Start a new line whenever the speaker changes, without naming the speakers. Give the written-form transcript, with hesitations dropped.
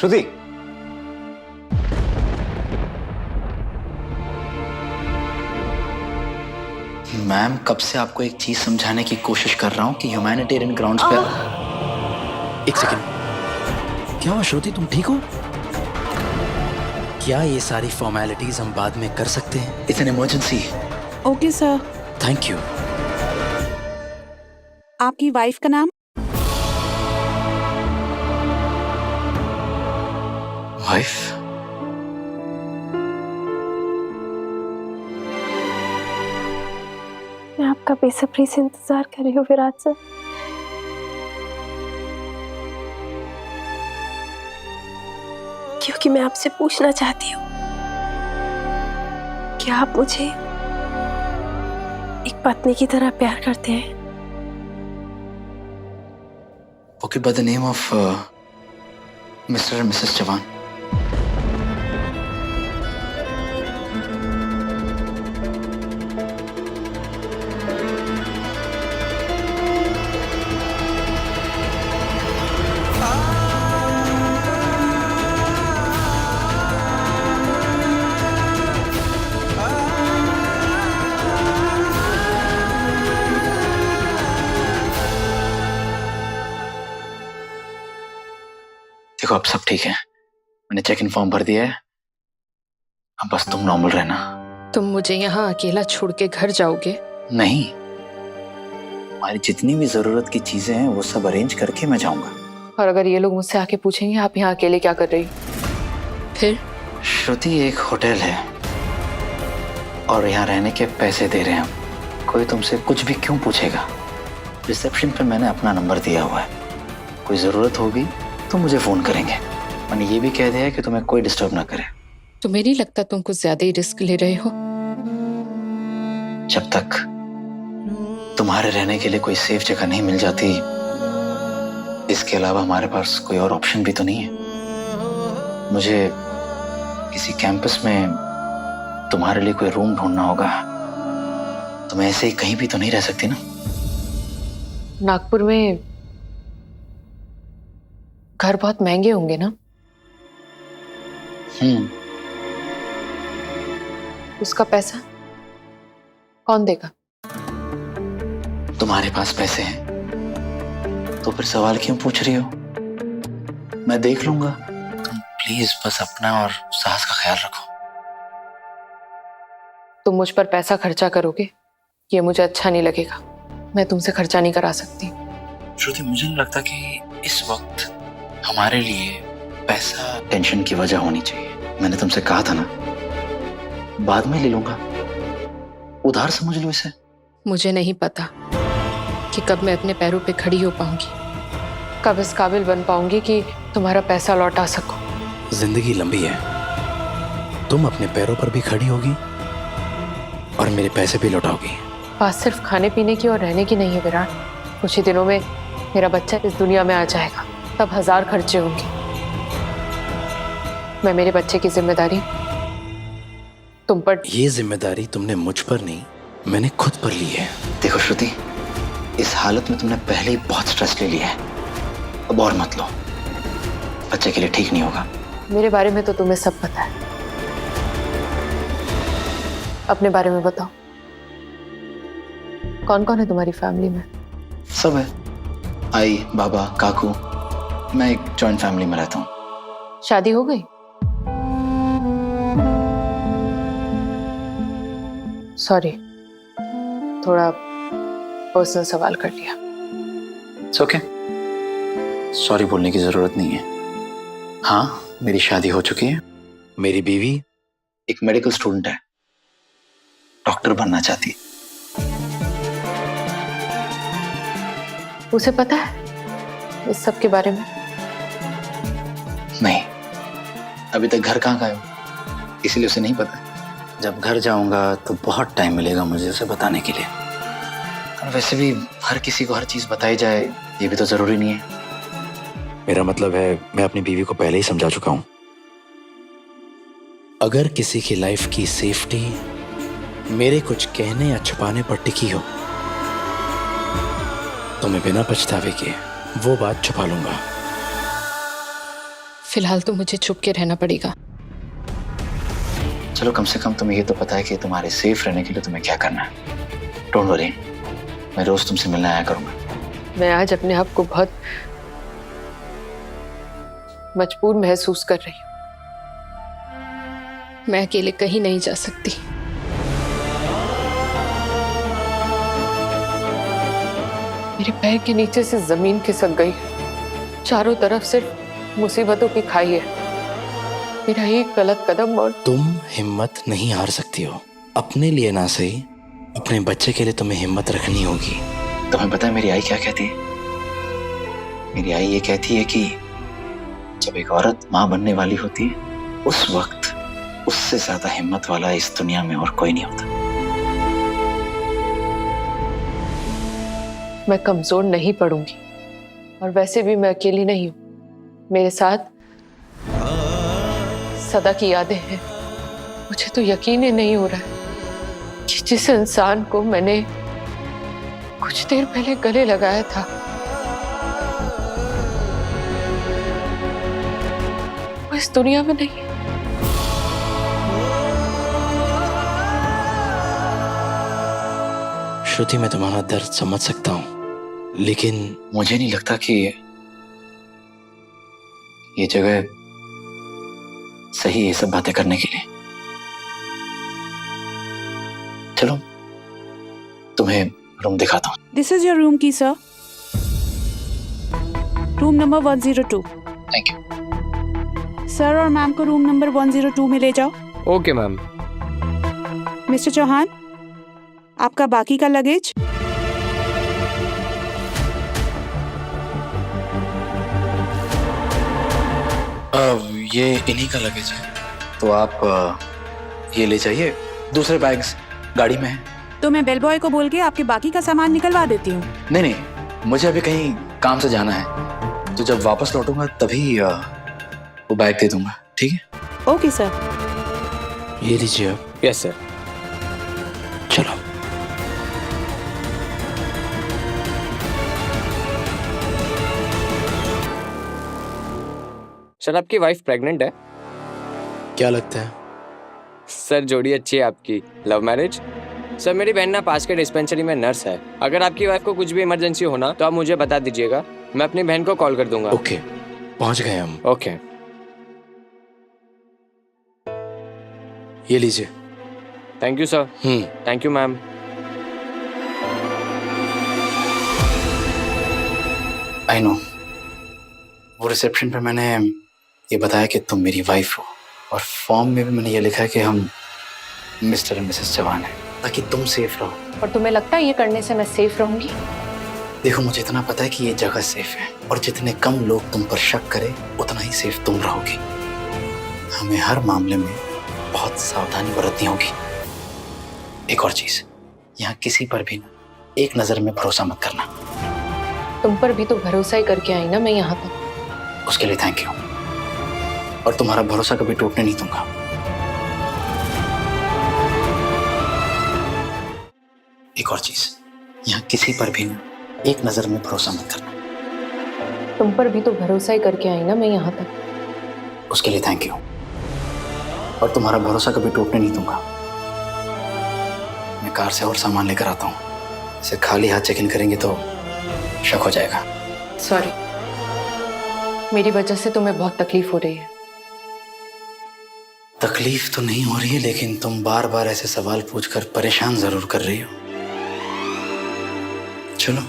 श्रुति, ma'am कब से आपको एक चीज समझाने की कोशिश कर रहा हूँ कि ह्यूमैनिटेरियन ग्राउंड्स पे।
एक सेकंड, क्या हुआ श्रुति, तुम ठीक हो? क्या ये सारी फॉर्मेलिटीज हम बाद में कर सकते हैं?
It's an emergency.
Okay sir.
Thank you.
आपकी वाइफ का नाम?
वाइफ?
मैं आपका बेसब्री से इंतजार कर रही हूँ विराट सर। क्योंकि मैं आपसे पूछना चाहती हूँ, क्या आप मुझे एक पत्नी की तरह प्यार करते हैं?
Okay, by the name of mister and Mrs जवान। देखो अब सब ठीक है, मैंने चेक इन फॉर्म भर दिया है, अब बस तुम नॉर्मल रहना।
तुम मुझे यहाँ अकेला छोड़ के घर जाओगे?
नहीं, हमारी जितनी भी जरूरत की चीजें हैं वो सब अरेंज करके मैं जाऊंगा।
और अगर ये लोग मुझसे आके पूछेंगे आप यहाँ अकेले क्या कर रही हो, फिर?
श्रुति, एक होटल है और यहाँ रहने के पैसे दे रहे हैं हम। कोई तुमसे कुछ भी क्यों पूछेगा? रिसेप्शन पे मैंने अपना नंबर दिया हुआ है, कोई जरूरत होगी तो मुझे फोन करेंगे। मैंने ये भी कह दिया है कि तुम्हें कोई डिस्टर्ब ना करे।
तुम्हें नहीं लगता तुम कुछ ज्यादा ही रिस्क ले रहे हो?
जब तक तुम्हारे रहने के लिए कोई सेफ जगह नहीं मिल जाती, इसके अलावा हमारे पास कोई और ऑप्शन भी तो नहीं है। मुझे किसी कैंपस में तुम्हारे लिए कोई रूम ढूंढना होगा। तुम ऐसे ही कहीं भी तो नहीं रह सकती ना।
नागपुर में घर बहुत महंगे होंगे ना? उसका पैसा कौन देगा?
तुम्हारे पास पैसे हैं तो फिर सवाल क्यों पूछ रही हो? मैं देख लूंगा। तुम प्लीज बस अपना और साहस का ख्याल रखो।
तुम मुझ पर पैसा खर्चा करोगे, ये मुझे अच्छा नहीं लगेगा। मैं तुमसे खर्चा नहीं करा सकती।
श्रुति, मुझे नहीं लगता कि इस वक्त हमारे लिए पैसा टेंशन की वजह होनी चाहिए। मैंने तुमसे कहा था ना, बाद में ले लूंगा, उधार समझ लो इसे।
मुझे नहीं पता कि कब मैं अपने पैरों पे खड़ी हो पाऊंगी, कब इस काबिल बन पाऊंगी कि तुम्हारा पैसा लौटा सकूं।
जिंदगी लंबी है, तुम अपने पैरों पर भी खड़ी होगी और मेरे पैसे भी लौटाओगी।
बात सिर्फ खाने पीने की और रहने की नहीं है विराट। कुछ ही दिनों में मेरा बच्चा इस दुनिया में आ जाएगा, तब 1000 खर्चे होंगे। मैं मेरे बच्चे की जिम्मेदारी तुम पर।
ये जिम्मेदारी तुमने मुझ पर नहीं, मैंने खुद पर ली है।
देखो श्रुति, इस हालत में तुमने पहले ही बहुत स्ट्रेस ले लिया है, अब और मत लो, बच्चे के लिए ठीक नहीं होगा।
मेरे बारे में तो तुम्हें सब पता है, अपने बारे में बताओ। कौन कौन है तुम्हारी फैमिली में?
सब है, आई, बाबा, काकू। मैं एक जॉइंट फैमिली में रहता हूँ।
शादी हो गई? सॉरी, थोड़ा पर्सनल सवाल कर लिया।
इट्स ओके, सॉरी बोलने की जरूरत नहीं है। हाँ, मेरी शादी हो चुकी है।
मेरी बीवी
एक मेडिकल स्टूडेंट है, डॉक्टर बनना चाहती है।
उसे पता है इस सब के बारे में?
नहीं, अभी तक घर कहाँ गए हो, इसीलिए उसे नहीं पता। जब घर जाऊंगा तो बहुत टाइम मिलेगा मुझे उसे बताने के लिए। और वैसे भी हर किसी को हर चीज बताई जाए ये भी तो जरूरी नहीं है।
मेरा मतलब है, मैं अपनी बीवी को पहले ही समझा चुका हूं। अगर किसी की लाइफ की सेफ्टी मेरे कुछ कहने या छुपाने पर टिकी हो तो मैं बिना पछतावे के वो बात छुपा लूंगा।
फिलहाल तो मुझे छुप के रहना पड़ेगा।
चलो कम से कम तुम्हें ये तो पता है कि तुम्हारे सेफ रहने के लिए तुम्हें क्या करना है। डोंट वरी, मैं रोज तुमसे मिलने आया करूंगा।
मैं आज अपने आप को बहुत मजबूर महसूस कर रही हूँ। मैं अकेले कहीं नहीं जा सकती। मेरे पैर के नीचे से जमीन खिसक गई। चारों तरफ सिर्फ मुसीबतों की खाई है। मेरा एक गलत कदम और
तुम हिम्मत नहीं हार सकती हो। अपने लिए ना सही, अपने बच्चे के लिए तुम्हें हिम्मत रखनी होगी।
तुम्हें पता है मेरी आई क्या कहती है? मेरी आई ये कहती है कि जब एक औरत माँ बनने वाली होती है उस वक्त उससे ज्यादा हिम्मत वाला इस दुनिया में और कोई नहीं होता।
मैं कमजोर नहीं पड़ूंगी। और वैसे भी मैं अकेली नहीं हूं। मेरे साथ सदा की यादें हैं। मुझे तो यकीन ही नहीं हो रहा है कि जिस इंसान को मैंने कुछ देर पहले गले लगाया था वो इस दुनिया में नहीं है।
श्रुति, मैं तुम्हारा दर्द समझ सकता हूँ, लेकिन
मुझे नहीं लगता कि ये जगह सही है ये सब बातें करने के लिए। चलो तुम्हें रूम दिखाता हूँ।
दिस इज योर रूम की sir. Room number 102।
Thank you.
Sir और मैम को रूम नंबर 102 में ले जाओ।
Okay ma'am.
मिस्टर चौहान, आपका बाकी का लगेज।
ये इन्हीं का लगेज है, तो आप ये ले जाइए। दूसरे बैग्स गाड़ी में है।
तो मैं बेल बॉय को बोल के आपके बाकी का सामान निकलवा देती हूँ।
नहीं नहीं, मुझे अभी कहीं काम से जाना है, तो जब वापस लौटूंगा तभी वो बैग दे दूंगा। ठीक है?
Okay sir.
ये लीजिए आप।
Yes sir.
चलो।
सर आपकी वाइफ प्रेग्नेंट है?
क्या लगता है?
सर जोड़ी अच्छी है आपकी। Love marriage? सर मेरी बहन ना पास के डिस्पेंसरी में नर्स है। अगर आपकी वाइफ को कुछ भी इमरजेंसी हो ना तो आप मुझे बता दीजिएगा, मैं अपनी बहन को कॉल कर दूंगा।
ओके, पहुंच गए हम।
ओके।
ये लीजिए।
Thank you sir. Thank you ma'am.
I know, वो रिसेप्शन पे मैंने ये बताया कि तुम मेरी वाइफ हो, और फॉर्म में भी मैंने ये लिखा है कि हम मिस्टर एंड मिसेस चौहान हैं, ताकि तुम सेफ रहो।
और तुम्हें लगता है ये करने से मैं सेफ रहूंगी?
देखो, मुझे इतना पता है कि ये जगह सेफ है, और जितने कम लोग तुम पर शक करें उतना ही सेफ तुम रहोगी। हमें हर मामले में बहुत सावधानी बरतनी होगी। एक और चीज, यहाँ किसी पर भी ना एक नजर में भरोसा मत करना।
तुम पर भी तो भरोसा ही करके आई ना मैं यहाँ तक।
उसके लिए थैंक यू, और तुम्हारा भरोसा कभी टूटने नहीं दूंगा। एक और चीज, यहाँ किसी पर भी ना एक नजर में भरोसा मत करना।
तुम पर भी तो भरोसा ही करके आई ना मैं यहाँ तक।
उसके लिए थैंक यू, और तुम्हारा भरोसा कभी टूटने नहीं दूंगा। मैं कार से और सामान लेकर आता हूँ। इसे खाली हाथ चेक इन करेंगे तो शक हो जाएगा।
सॉरी, मेरी वजह से तुम्हें बहुत तकलीफ हो रही है।
तकलीफ तो नहीं हो रही है, लेकिन तुम बार बार ऐसे सवाल पूछकर परेशान जरूर कर रही हो। चलो